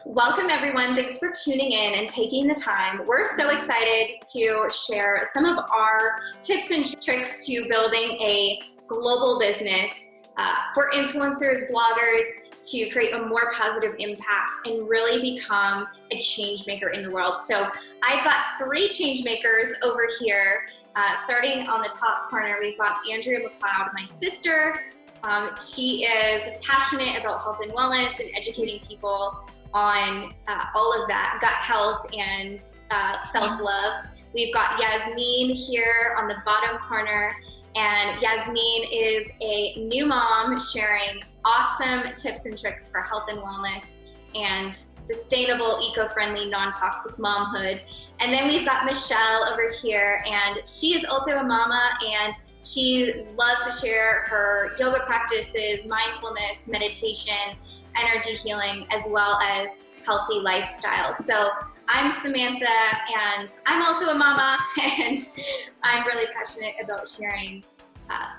Welcome everyone. Thanks for tuning in and taking the time. We're so excited to share some of our tips and tricks to building a global business for influencers, bloggers, to create a more positive impact and really become a change maker in the world. So I've got 3 change makers over here. Starting on the top corner, we've got Andrea McLeod, my sister. She is passionate about health and wellness and educating people on all of that, gut health and self-love. We've got Yasmin here on the bottom corner, and Yasmin is a new mom sharing awesome tips and tricks for health and wellness and sustainable, eco-friendly, non-toxic momhood. And then we've got Michelle over here, and she is also a mama, and she loves to share her yoga practices, mindfulness, meditation, energy healing, as well as healthy lifestyle. So I'm Samantha, and I'm also a mama, and I'm really passionate about sharing,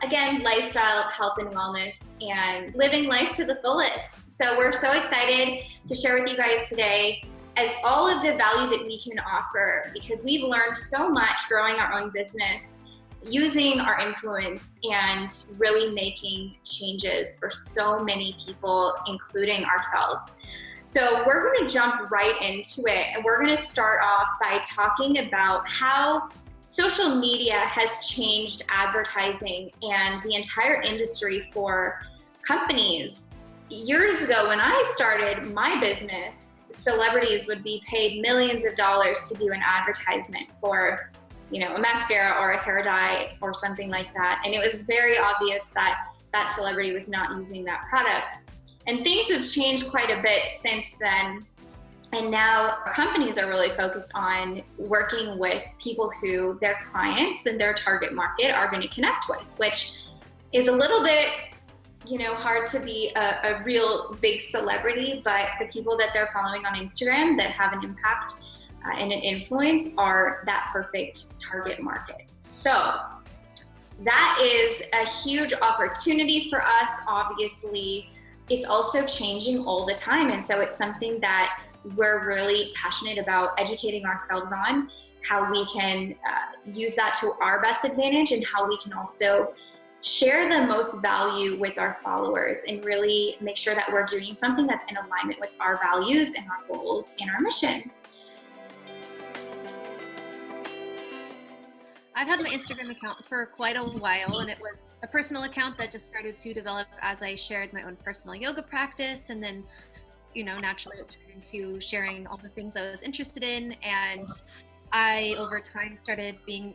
again, lifestyle, health and wellness, and living life to the fullest. So we're so excited to share with you guys today as all of the value that we can offer, because we've learned so much growing our own business, using our influence and really making changes for so many people, including ourselves. So we're going to jump right into it, and we're going to start off by talking about how social media has changed advertising and the entire industry for companies. Years ago, when I started my business, celebrities would be paid millions of dollars to do an advertisement for, you know, a mascara or a hair dye or something like that. And it was very obvious that that celebrity was not using that product. And things have changed quite a bit since then. And now companies are really focused on working with people who their clients and their target market are going to connect with, which is a little bit, you know, hard to be a real big celebrity, but the people that they're following on Instagram that have an impact and an influence are that perfect target market. So that is a huge opportunity for us. Obviously, it's also changing all the time. And so it's something that we're really passionate about educating ourselves on, how we can use that to our best advantage, and how we can also share the most value with our followers and really make sure that we're doing something that's in alignment with our values and our goals and our mission. I've had my Instagram account for quite a while, and it was a personal account that just started to develop as I shared my own personal yoga practice, and then, you know, naturally it turned into sharing all the things I was interested in. And I, over time, started being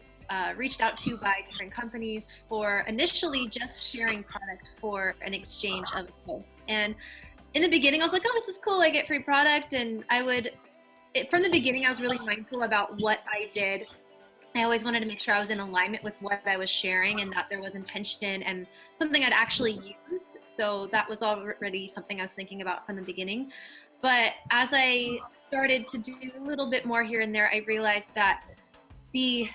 reached out to by different companies for initially just sharing product for an exchange of a post. And in the beginning, I was like, oh, this is cool, I get free product. And from the beginning, I was really mindful about what I did. I always wanted to make sure I was in alignment with what I was sharing and that there was intention and something I'd actually use. So that was already something I was thinking about from the beginning. But as I started to do a little bit more here and there, I realized that we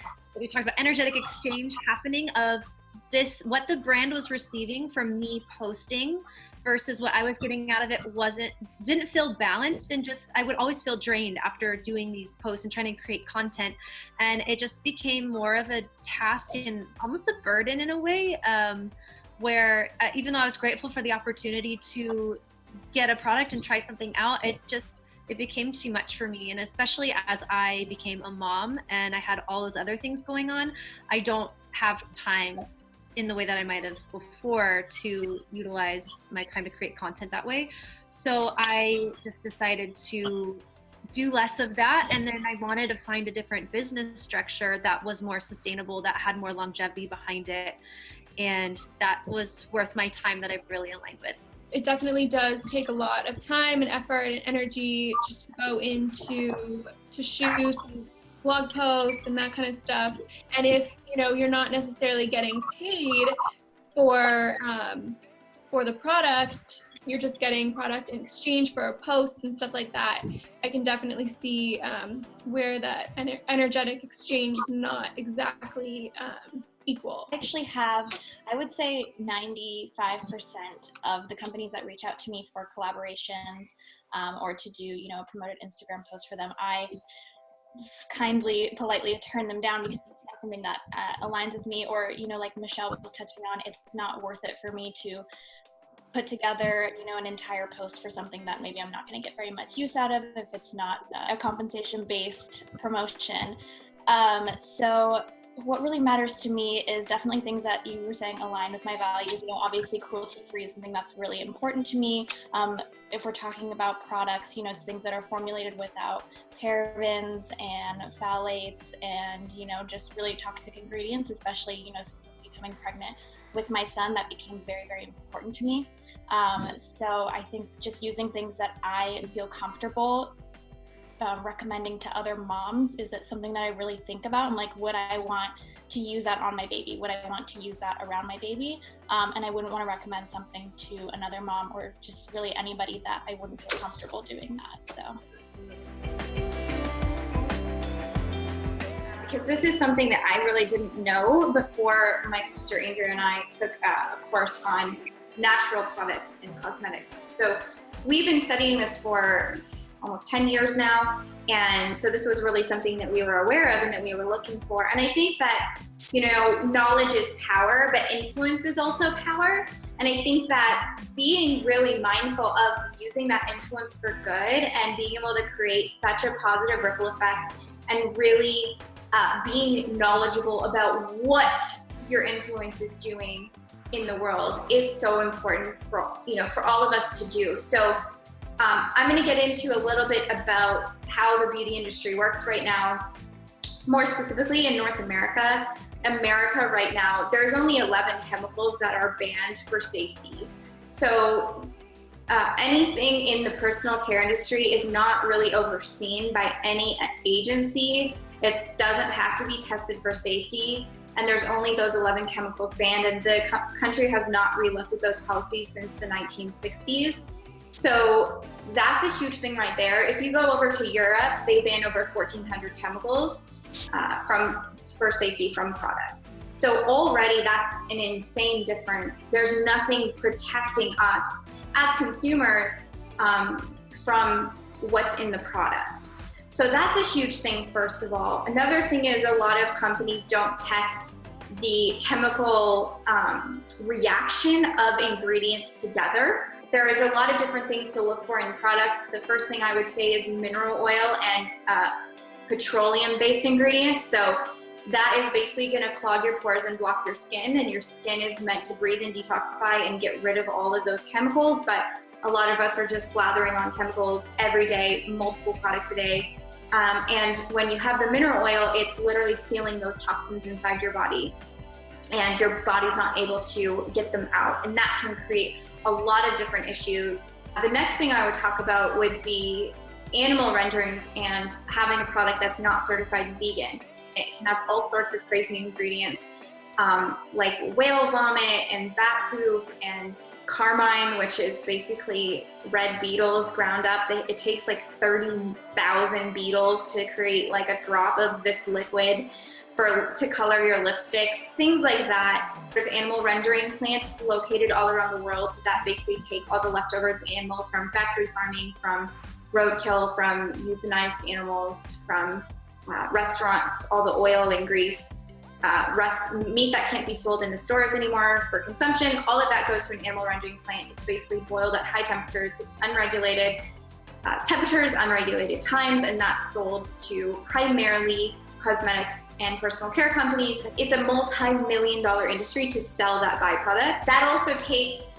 talked about energetic exchange happening of this, what the brand was receiving from me posting versus what I was getting out of it didn't feel balanced, and just I would always feel drained after doing these posts and trying to create content, and it just became more of a task and almost a burden in a way, where even though I was grateful for the opportunity to get a product and try something out, it became too much for me. And especially as I became a mom and I had all those other things going on, I don't have time in the way that I might have before to utilize my time to create content that way. So I just decided to do less of that. And then I wanted to find a different business structure that was more sustainable, that had more longevity behind it. And that was worth my time, that I really aligned with. It definitely does take a lot of time and effort and energy just to go into shoots and blog posts and that kind of stuff. And if, you know, you're not necessarily getting paid for the product, you're just getting product in exchange for a post and stuff like that, I can definitely see where that energetic exchange is not exactly equal? I actually have, I would say 95% of the companies that reach out to me for collaborations or to do, a promoted Instagram post for them, I kindly, politely turn them down because it's not something that aligns with me, or, like Michelle was touching on, it's not worth it for me to put together, an entire post for something that maybe I'm not going to get very much use out of if it's not a compensation-based promotion. So what really matters to me is definitely things that you were saying align with my values. Obviously cruelty-free is something that's really important to me. If we're talking about products, things that are formulated without parabens and phthalates and, just really toxic ingredients, especially, since becoming pregnant with my son, that became very, very important to me. So I think just using things that I feel comfortable recommending to other moms, is it something that I really think about? I'm like, would I want to use that on my baby? Would I want to use that around my baby? And I wouldn't want to recommend something to another mom or just really anybody that I wouldn't feel comfortable doing that. So. Because this is something that I really didn't know before my sister Andrea and I took a course on natural products and cosmetics. So we've been studying this for almost 10 years now. And so this was really something that we were aware of and that we were looking for. And I think that, knowledge is power, but influence is also power. And I think that being really mindful of using that influence for good and being able to create such a positive ripple effect and really being knowledgeable about what your influence is doing in the world is so important for all of us to do. So I'm going to get into a little bit about how the beauty industry works right now. More specifically in North America right now, there's only 11 chemicals that are banned for safety. So anything in the personal care industry is not really overseen by any agency. It doesn't have to be tested for safety. And there's only those 11 chemicals banned, and the country has not relooked at those policies since the 1960s. So that's a huge thing right there. If you go over to Europe, they ban over 1,400 chemicals for safety from products. So already that's an insane difference. There's nothing protecting us as consumers from what's in the products. So that's a huge thing, first of all. Another thing is a lot of companies don't test the chemical reaction of ingredients together. There is a lot of different things to look for in products. The first thing I would say is mineral oil and petroleum-based ingredients. So that is basically going to clog your pores and block your skin, and your skin is meant to breathe and detoxify and get rid of all of those chemicals. But a lot of us are just slathering on chemicals every day, multiple products a day. And when you have the mineral oil, it's literally sealing those toxins inside your body, and your body's not able to get them out. And that can create a lot of different issues. The next thing I would talk about would be animal renderings and having a product that's not certified vegan. It can have all sorts of crazy ingredients like whale vomit and bat poop and carmine, which is basically red beetles ground up. It takes like 30,000 beetles to create like a drop of this liquid to color your lipsticks, things like that. There's animal rendering plants located all around the world that basically take all the leftovers of animals from factory farming, from roadkill, from euthanized animals, from restaurants, all the oil and grease, meat that can't be sold in the stores anymore for consumption. All of that goes to an animal rendering plant. It's basically boiled at high temperatures. It's unregulated temperatures, unregulated times, and that's sold to primarily cosmetics and personal care companies. It's a multi-million-dollar industry to sell that byproduct. That also takes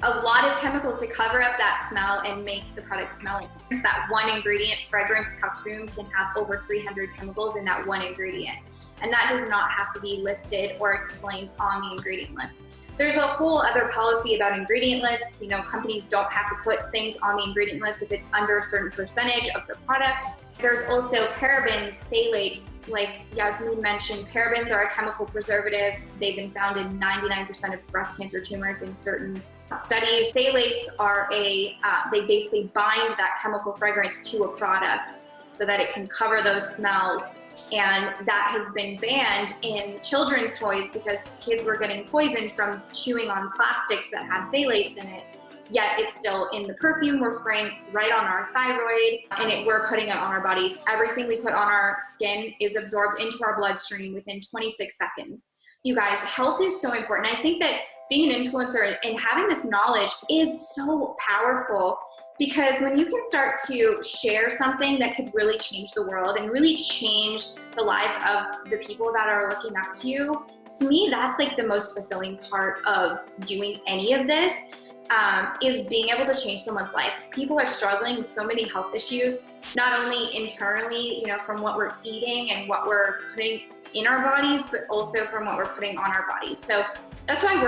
a lot of chemicals to cover up that smell and make the product smell. That one ingredient, fragrance perfume, can have over 300 chemicals in that one ingredient. And that does not have to be listed or explained on the ingredient list. There's a whole other policy about ingredient lists. Companies don't have to put things on the ingredient list if it's under a certain percentage of the product. There's also parabens, phthalates. Like Yasmin mentioned, parabens are a chemical preservative. They've been found in 99% of breast cancer tumors in certain studies. Phthalates are they basically bind that chemical fragrance to a product so that it can cover those smells And that has been banned in children's toys because kids were getting poisoned from chewing on plastics that had phthalates in it. Yet it's still in the perfume we're spraying right on our thyroid, and we're putting it on our bodies. Everything we put on our skin is absorbed into our bloodstream within 26 seconds. You guys, health is so important. I think that being an influencer and having this knowledge is so powerful, because when you can start to share something that could really change the world and really change the lives of the people that are looking up to you, to me, that's like the most fulfilling part of doing any of this, is being able to change someone's life. People are struggling with so many health issues, not only internally, you know, from what we're eating and what we're putting in our bodies, but also from what we're putting on our bodies. So that's why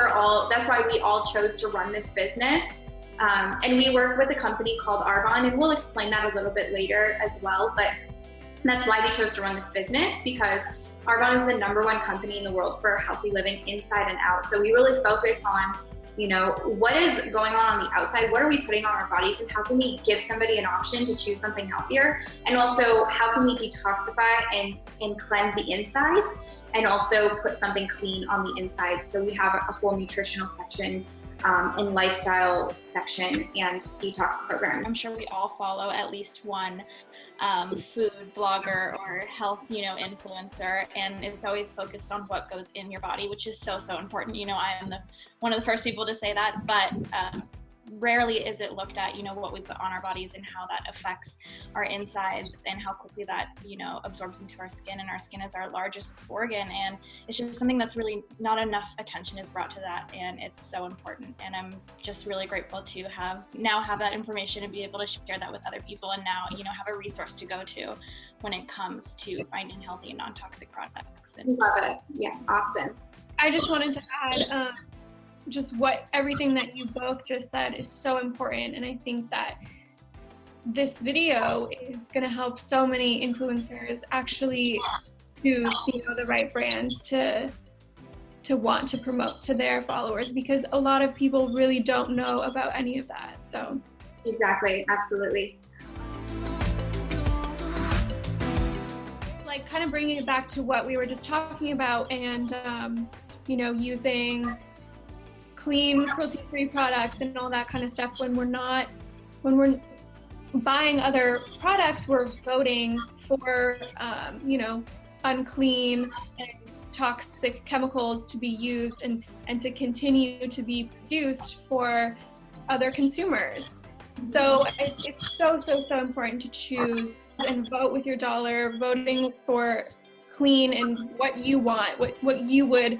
we all chose to run this business. And we work with a company called Arbonne, and we'll explain that a little bit later as well. But that's why we chose to run this business, because Arbonne is the #1 company in the world for healthy living inside and out. So we really focus on, you know, what is going on the outside, what are we putting on our bodies, and how can we give somebody an option to choose something healthier? And also, how can we detoxify and cleanse the insides, and also put something clean on the inside? So we have a full nutritional section, and lifestyle section, and detox program. I'm sure we all follow at least one food blogger or health, you know, influencer, and it's always focused on what goes in your body, which is so important. You know, I am one of the first people to say that, but rarely is it looked at, you know, what we put on our bodies and how that affects our insides and how quickly that, you know, absorbs into our skin. And our skin is our largest organ, and it's just something that's really not enough attention is brought to that, and it's so important. And I'm just really grateful to have that information and be able to share that with other people, and now, you know, have a resource to go to when it comes to finding healthy and non-toxic products. And love it. Yeah, awesome. I just wanted to add, just everything that you both just said is so important, and I think that this video is going to help so many influencers actually choose, you know, the right brands to want to promote to their followers, because a lot of people really don't know about any of that. So exactly, absolutely. Like, kind of bringing it back to what we were just talking about, and you know, using clean, cruelty-free products and all that kind of stuff. When we're buying other products, we're voting for, you know, unclean and toxic chemicals to be used and to continue to be produced for other consumers. So it's so important to choose and vote with your dollar, voting for clean and what you want, what you would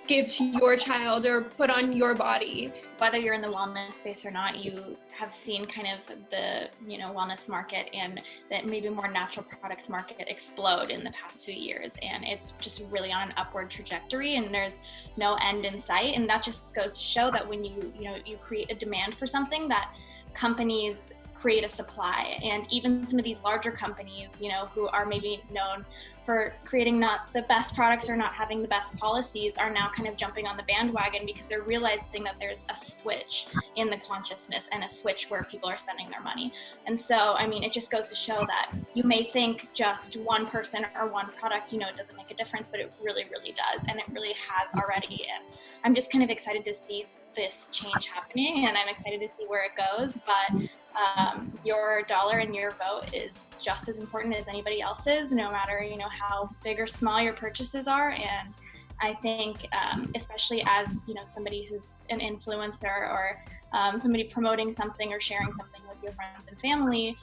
give to your child or put on your body. Whether you're in the wellness space or not, you have seen kind of the, you know, wellness market and that maybe more natural products market explode in the past few years, and it's just really on an upward trajectory, and there's no end in sight. And that just goes to show that when you create a demand for something, that companies create a supply. And even some of these larger companies, you know, who are maybe known for creating not the best products or not having the best policies, are now kind of jumping on the bandwagon because they're realizing that there's a switch in the consciousness and a switch where people are spending their money. And so, I mean, it just goes to show that you may think just one person or one product, you know, it doesn't make a difference, but it really, really does. And it really has already. And I'm just kind of excited to see this change happening, and I'm excited to see where it goes. But your dollar and your vote is just as important as anybody else's, no matter, you know, how big or small your purchases are. And I think especially as, you know, somebody who's an influencer or somebody promoting something or sharing something with your friends and family,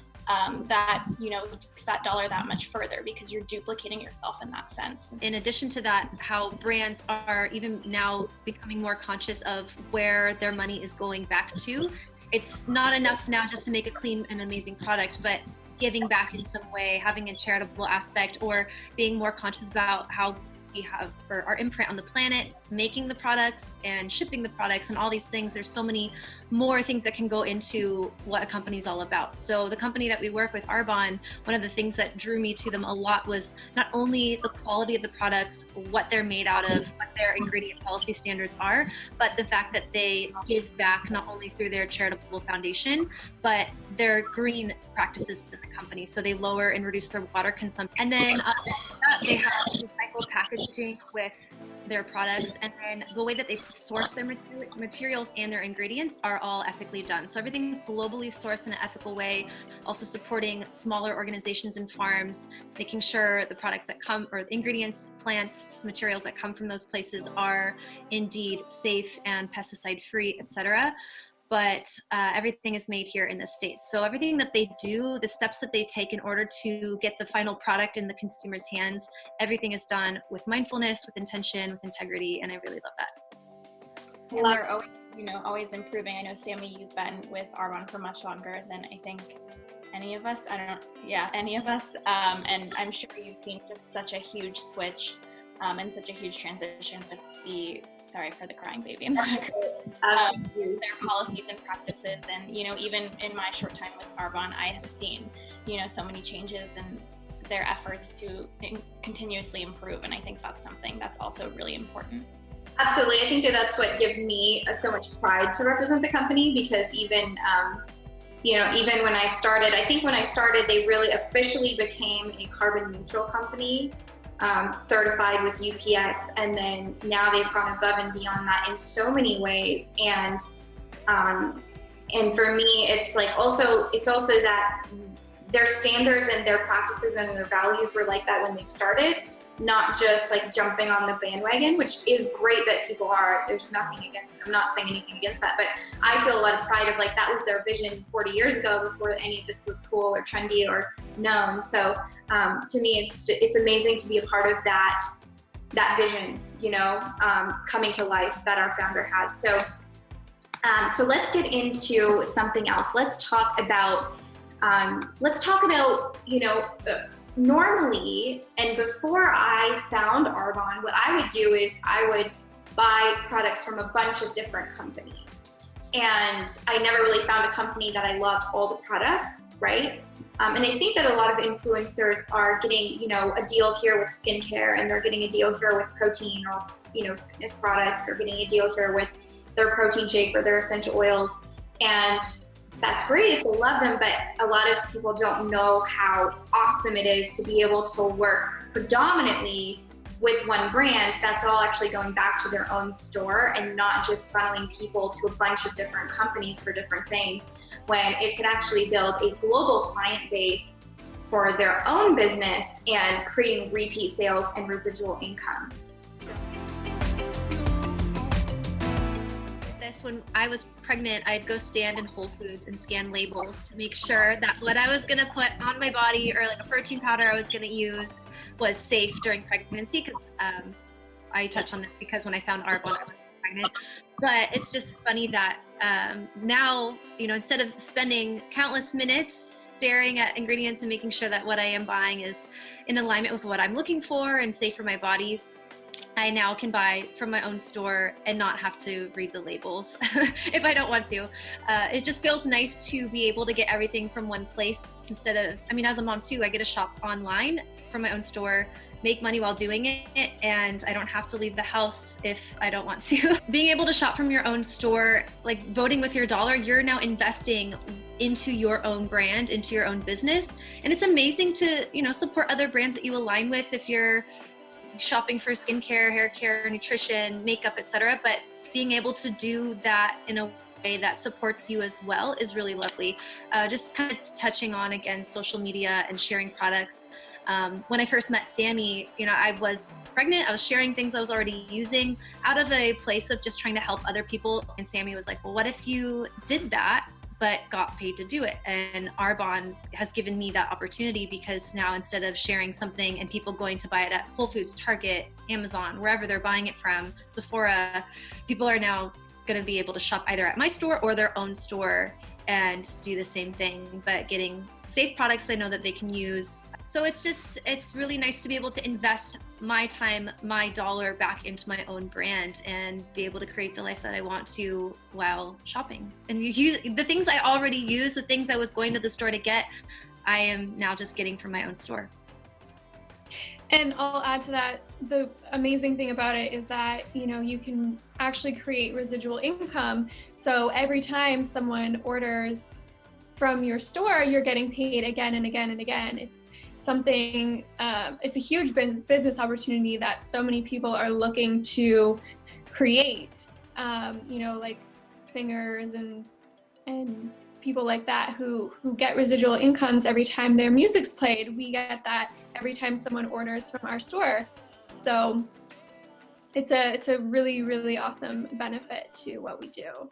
that, you know, takes that dollar that much further, because you're duplicating yourself in that sense. In addition to that, how brands are even now becoming more conscious of where their money is going back to. It's not enough now just to make a clean and amazing product, but giving back in some way, having a charitable aspect, or being more conscious about how we have our imprint on the planet, making the products and shipping the products and all these things. There's so many more things that can go into what a company's all about. So the company that we work with, Arbonne, one of the things that drew me to them a lot was not only the quality of the products, what they're made out of, what their ingredient policy standards are, but the fact that they give back not only through their charitable foundation, but their green practices in the company. So they lower and reduce their water consumption. And then not they have recycled packaging with their products, and then the way that they source their materials and their ingredients are all ethically done. So everything's globally sourced in an ethical way, also supporting smaller organizations and farms, making sure the products that come, or the ingredients, plants, materials that come from those places are indeed safe and pesticide free, etc. But everything is made here in the States. So everything that they do, the steps that they take in order to get the final product in the consumer's hands, everything is done with mindfulness, with intention, with integrity, and I really love that. And they're always, always improving. I know, Sammy, you've been with Arbonne for much longer than I think any of us. Any of us. And I'm sure you've seen just such a huge switch and such a huge transition with sorry for the crying baby in the background. Their policies and practices, and even in my short time with Arbonne, I have seen so many changes in their efforts to continuously improve, and I think that's something that's also really important. Absolutely. I think that's what gives me so much pride to represent the company, because even when I started, they really officially became a carbon neutral company, certified with UPS, and then now they've gone above and beyond that in so many ways. And for me, it's also that their standards and their practices and their values were like that when they started, not just jumping on the bandwagon, which is great that people are. There's nothing against, I'm not saying anything against that, but I feel a lot of pride of that was their vision 40 years ago, before any of this was cool or trendy or known. So to me, it's amazing to be a part of that vision, coming to life that our founder had. So let's get into something else. Let's talk about normally, and before I found Arbonne, what I would do is I would buy products from a bunch of different companies. And I never really found a company that I loved all the products, right? And I think that a lot of influencers are getting, a deal here with skincare, and they're getting a deal here with protein or, fitness products. They're getting a deal here with their protein shake or their essential oils. And that's great if they love them, but a lot of people don't know how awesome it is to be able to work predominantly with one brand that's all actually going back to their own store, and not just funneling people to a bunch of different companies for different things, when it could actually build a global client base for their own business and creating repeat sales and residual income. When I was pregnant, I'd go stand in Whole Foods and scan labels to make sure that what I was going to put on my body, or a protein powder I was going to use, was safe during pregnancy. Because I touch on this because when I found Arbonne, I was pregnant. But it's just funny that now, instead of spending countless minutes staring at ingredients and making sure that what I am buying is in alignment with what I'm looking for and safe for my body, I now can buy from my own store and not have to read the labels if I don't want to. It just feels nice to be able to get everything from one place instead of, as a mom too, I get to shop online from my own store, make money while doing it, and I don't have to leave the house if I don't want to. Being able to shop from your own store, voting with your dollar, you're now investing into your own brand, into your own business. And it's amazing to, support other brands that you align with if you're shopping for skincare, hair care, nutrition, makeup, etc. But being able to do that in a way that supports you as well is really lovely. Just kind of touching on, again, social media and sharing products. When I first met Sammy, I was pregnant. I was sharing things I was already using out of a place of just trying to help other people. And Sammy was like, well, what if you did that but got paid to do it? And Arbonne has given me that opportunity, because now instead of sharing something and people going to buy it at Whole Foods, Target, Amazon, wherever they're buying it from, Sephora, people are now going to be able to shop either at my store or their own store and do the same thing, but getting safe products they know that they can use. So it's really nice to be able to invest my time, my dollar back into my own brand and be able to create the life that I want to while shopping. And the things I already use, the things I was going to the store to get, I am now just getting from my own store. And I'll add to that, the amazing thing about it is that, you can actually create residual income. So every time someone orders from your store, you're getting paid again and again and again. It's something, it's a huge business opportunity that so many people are looking to create, you know, like singers and people like that who get residual incomes every time their music's played. We get that every time someone orders from our store. So it's a really, really awesome benefit to what we do.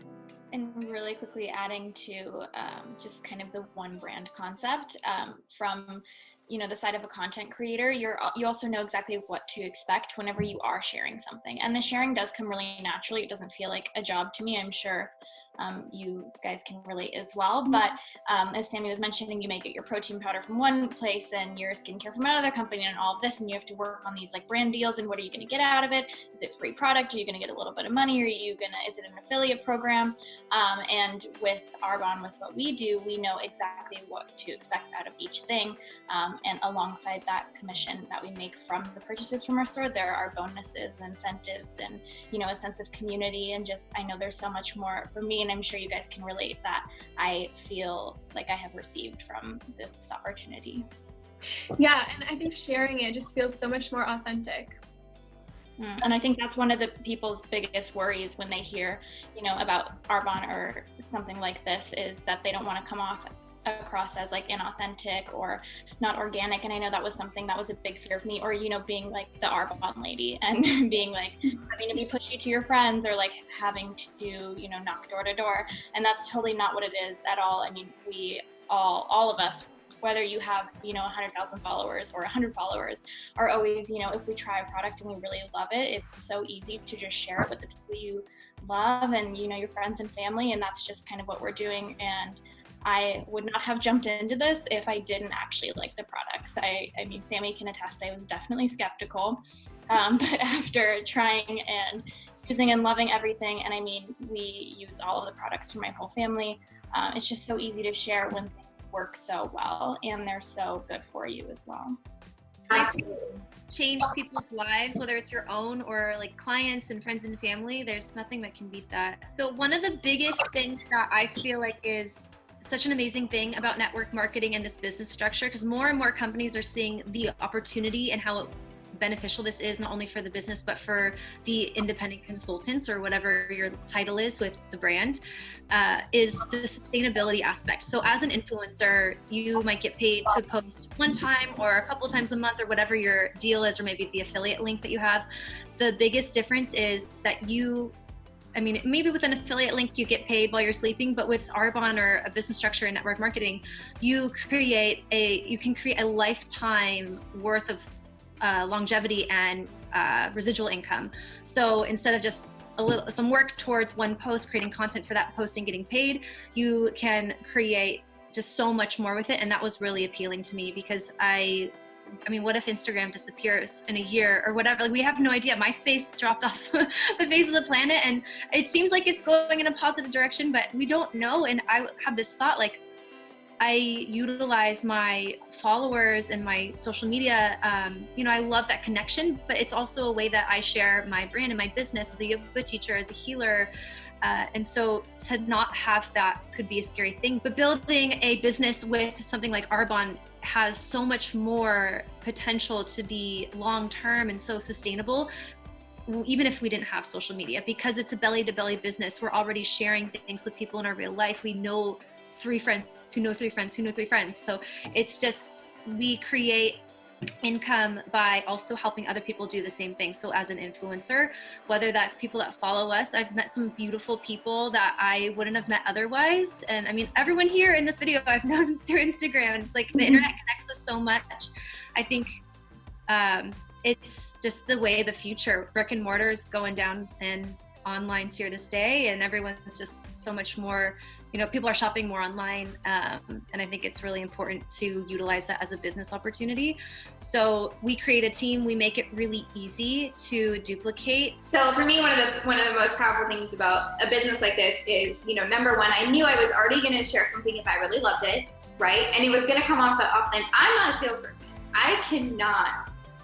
And really quickly adding to just kind of the one brand concept, from, you know, the side of a content creator, you also know exactly what to expect whenever you are sharing something. And the sharing does come really naturally. It doesn't feel like a job to me. I'm sure you guys can relate as well. But as Sammy was mentioning, you may get your protein powder from one place and your skincare from another company and all of this, and you have to work on these like brand deals and what are you going to get out of it? Is it free product? Are you going to get a little bit of money? Is it an affiliate program? And with Arbonne, with what we do, we know exactly what to expect out of each thing. And alongside that commission that we make from the purchases from our store, there are bonuses and incentives and, you know, a sense of community. And just, I know there's so much more for me, and I'm sure you guys can relate, that I feel like I have received from this opportunity. Yeah, and I think sharing it just feels so much more authentic. And I think that's one of the people's biggest worries when they hear, you know, about Arbonne or something like this, is that they don't want to come across as like inauthentic or not organic. And I know that was something that was a big fear of me, or, you know, being like the Arbonne lady and being like having to be pushy to your friends, or like having to, you know, knock door to door. And that's totally not what it is at all. I mean, we all of us, whether you have, you know, 100,000 followers or 100 followers, are always, you know, if we try a product and we really love it, it's so easy to just share it with the people you love and, you know, your friends and family. And that's just kind of what we're doing. And I would not have jumped into this if I didn't actually like the products. I mean, Sammy can attest, I was definitely skeptical, but after trying and using and loving everything, and I mean, we use all of the products for my whole family. It's just so easy to share when things work so well and they're so good for you as well. Change people's lives, whether it's your own or like clients and friends and family. There's nothing that can beat that. So one of the biggest things that I feel like is such an amazing thing about network marketing and this business structure, because more and more companies are seeing the opportunity and how beneficial this is, not only for the business but for the independent consultants or whatever your title is with the brand, is the sustainability aspect. So as an influencer, you might get paid to post one time or a couple times a month or whatever your deal is, or maybe the affiliate link that you have. The biggest difference is that maybe with an affiliate link you get paid while you're sleeping, but with Arbonne or a business structure and network marketing, you can create a lifetime worth of longevity and residual income. So instead of just some work towards one post, creating content for that post and getting paid, you can create just so much more with it. And that was really appealing to me, because I mean, what if Instagram disappears in a year or whatever? Like, we have no idea. MySpace dropped off the face of the planet, and it seems like it's going in a positive direction, but we don't know. And I had this thought, like, I utilize my followers and my social media. I love that connection, but it's also a way that I share my brand and my business as a yoga teacher, as a healer. And so to not have that could be a scary thing. But building a business with something like Arbonne has so much more potential to be long-term and so sustainable, even if we didn't have social media, because it's a belly-to-belly business. We're already sharing things with people in our real life. We know 3 friends who know 3 friends who know 3 friends. So it's just, we create income by also helping other people do the same thing. So as an influencer, whether that's people that follow us, I've met some beautiful people that I wouldn't have met otherwise. And I mean, everyone here in this video I've known through Instagram. And it's like the internet connects us so much. I think it's just the way the future. Brick and mortar is going down and online's here to stay, and everyone's just so much more, people are shopping more online, and I think it's really important to utilize that as a business opportunity. So we create a team, we make it really easy to duplicate. So for me, one of the most powerful things about a business like this is, number one, I knew I was already going to share something if I really loved it, right? And it was going to come off the up. And I'm not a salesperson. I cannot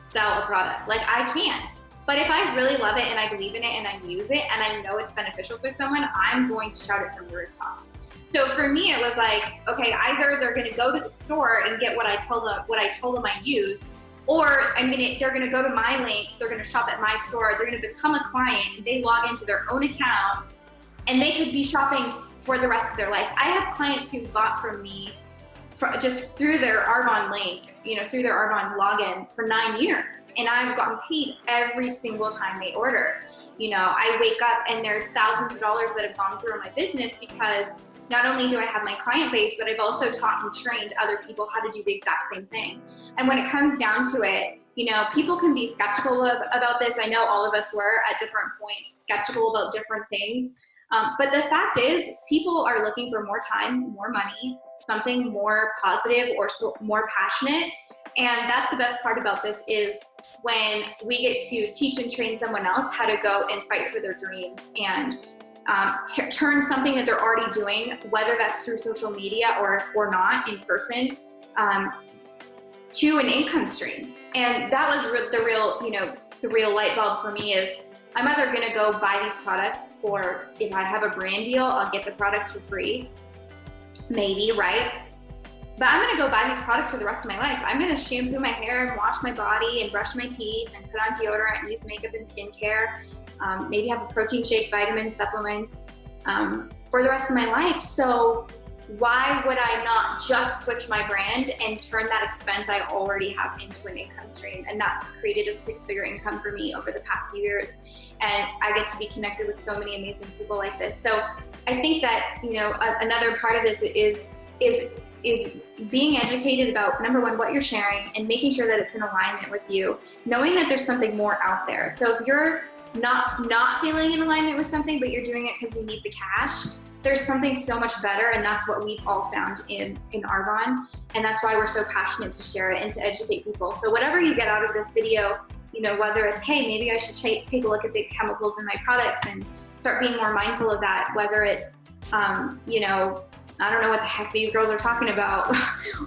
sell a product. Like, I can. But if I really love it and I believe in it and I use it and I know it's beneficial for someone, I'm going to shout it from the rooftops. So So for me, it was like, okay, either they're going to go to the store and get what I told them I use, or they're going to go to my link, they're going to shop at my store, they're going to become a client, they log into their own account, and they could be shopping for the rest of their life. I have clients who bought from me just through their Arbonne link, through their Arbonne login for 9 years, and I've gotten paid every single time they order. I wake up and there's thousands of dollars that have gone through my business because not only do I have my client base, but I've also taught and trained other people how to do the exact same thing. And when it comes down to it, people can be skeptical about this. I know all of us were at different points skeptical about different things. But the fact is, people are looking for more time, more money, something more positive or more passionate. And that's the best part about this, is when we get to teach and train someone else how to go and fight for their dreams and turn something that they're already doing, whether that's through social media or not in person, to an income stream. And that was the real light bulb for me, is I'm either gonna go buy these products, or if I have a brand deal, I'll get the products for free, maybe, right? But I'm gonna go buy these products for the rest of my life. I'm gonna shampoo my hair and wash my body and brush my teeth and put on deodorant and use makeup and skincare, maybe have a protein shake, vitamins, supplements, for the rest of my life. So why would I not just switch my brand and turn that expense I already have into an income stream? And that's created a 6-figure income for me over the past few years. And I get to be connected with so many amazing people like this. So I think that, another part of this is being educated about, number one, what you're sharing, and making sure that it's in alignment with you, knowing that there's something more out there. So if you're not feeling in alignment with something, but you're doing it because you need the cash, there's something so much better, and that's what we've all found in Arbonne, and that's why we're so passionate to share it and to educate people. So whatever you get out of this video, whether it's, hey, maybe I should take a look at big chemicals in my products and start being more mindful of that, whether it's, I don't know what the heck these girls are talking about,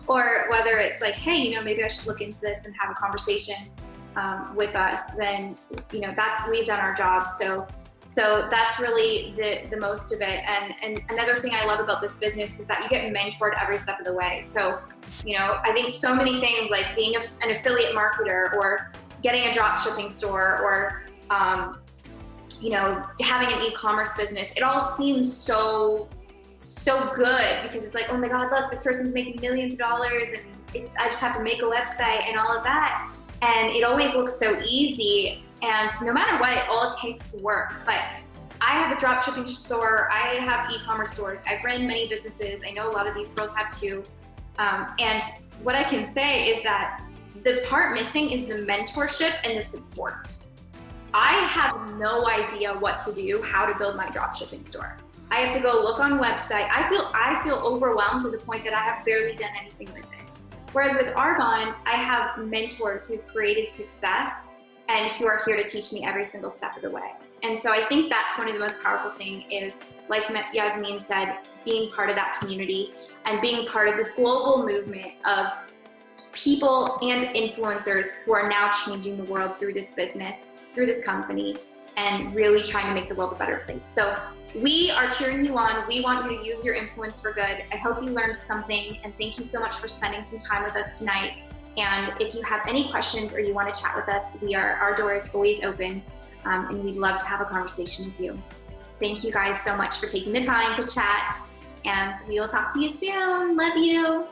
or whether it's like, hey, maybe I should look into this and have a conversation with us, then, we've done our job. So that's really the most of it. And another thing I love about this business is that you get mentored every step of the way. So, I think so many things, like being an affiliate marketer, or getting a drop shipping store, or, having an e-commerce business, it all seems so good, because it's like, oh my God, look, this person's making millions of dollars, and I just have to make a website and all of that. And it always looks so easy. And no matter what, it all takes work. But I have a drop shipping store. I have e-commerce stores. I've run many businesses. I know a lot of these girls have too. And what I can say is that the part missing is the mentorship and the support. I have no idea what to do, how to build my drop shipping store. I have to go look on website. I feel overwhelmed to the point that I have barely done anything with it. Whereas with Arbonne, I have mentors who've created success and who are here to teach me every single step of the way. And so I think that's one of the most powerful things, is, like Yasmin said, being part of that community and being part of the global movement of people and influencers who are now changing the world through this business, through this company, and really trying to make the world a better place. So we are cheering you on. We want you to use your influence for good. I hope you learned something, and thank you so much for spending some time with us tonight. And if you have any questions or you want to chat with us, our door is always open, and we'd love to have a conversation with you. Thank you guys so much for taking the time to chat, and we will talk to you soon. Love you.